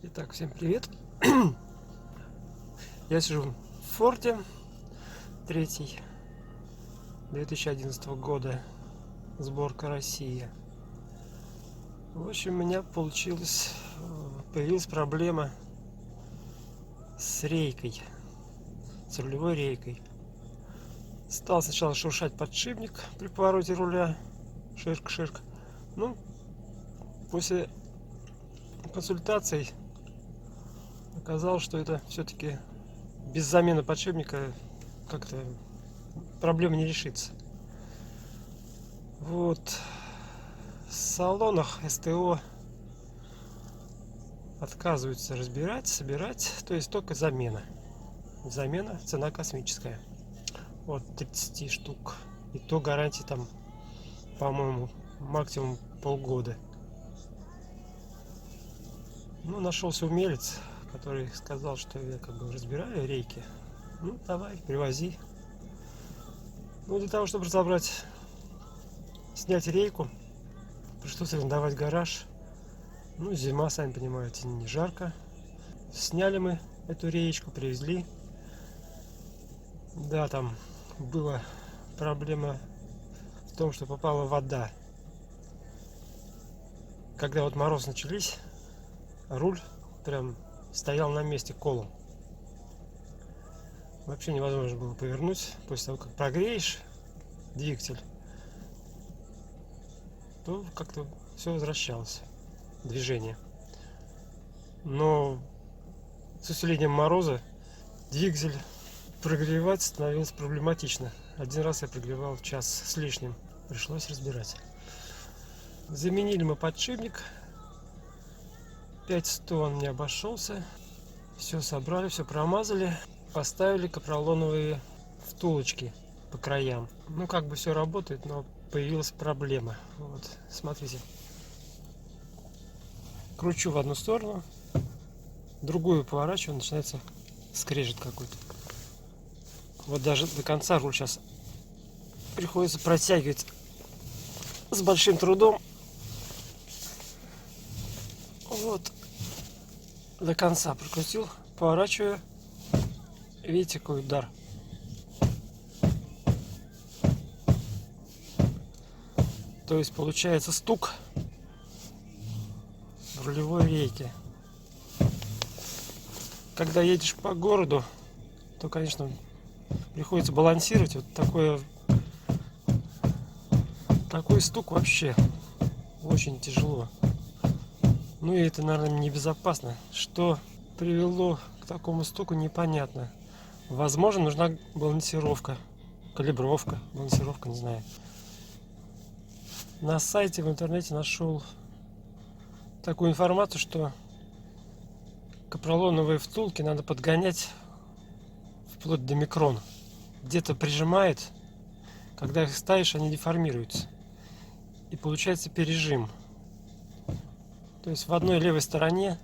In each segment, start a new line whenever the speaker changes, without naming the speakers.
Итак, всем привет. Я сижу в Форде 3 2011 года, сборка Россия. В общем, у меня появилась проблема с рейкой, с рулевой рейкой. Стал сначала шуршать подшипник при повороте руля, ширк-ширк. Ну, после консультаций оказалось, что это все-таки без замены подшипника как-то проблема не решится. Вот в салонах СТО отказываются разбирать, собирать, то есть только замена. Замена, цена космическая. От 30 штук. И то гарантия там, по-моему, максимум полгода. Ну, нашелся умелец, который сказал, что я как бы разбираю рейки. Ну, давай, привози. Ну, для того, чтобы разобрать, снять рейку, пришлось арендовать гараж. Ну, зима, сами понимаете, не жарко. Сняли мы эту реечку, привезли. Да, там была проблема в том, что попала вода. Когда вот мороз начались, руль прям стоял на месте колом. Вообще невозможно было повернуть. После того, как прогреешь двигатель, то как-то все возвращалось, движение. Но с усилением мороза двигатель прогревать становилось проблематично. Один раз я прогревал час с лишним. Пришлось разбирать. Заменили мы подшипник. 5100 он мне обошелся. Все собрали, все промазали. Поставили капролоновые втулочки по краям. Ну, как бы все работает, но появилась проблема. Вот, смотрите. Кручу в одну сторону, другую поворачиваю, начинается скрежет какой-то. Вот даже до конца руль сейчас приходится протягивать с большим трудом. Вот, до конца прикрутил, поворачиваю. Видите, какой удар. То есть получается стук в рулевой рейке. Когда едешь по городу, то, конечно, приходится балансировать. Вот такой стук вообще очень тяжело. Ну и это, наверное, небезопасно. Что привело к такому стуку, непонятно. Возможно, нужна балансировка, калибровка, балансировка, не знаю. На сайте в интернете нашел такую информацию, что капролоновые втулки надо подгонять вплоть до микрон. Где-то прижимает, когда их ставишь, они деформируются. И получается пережим. То есть в одной левой стороне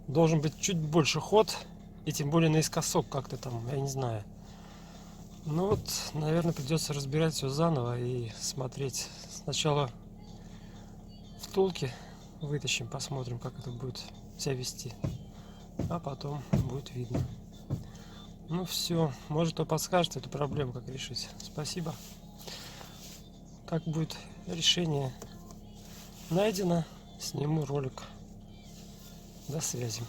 должен быть чуть больше ход, и тем более наискосок как-то там, я не знаю. Ну вот, наверное, придется разбирать все заново и смотреть. Сначала втулки вытащим, посмотрим, как это будет себя вести. А потом будет видно. Ну все, может, кто подскажет эту проблему, как решить. Спасибо. Как будет решение найдено, сниму ролик. До связи.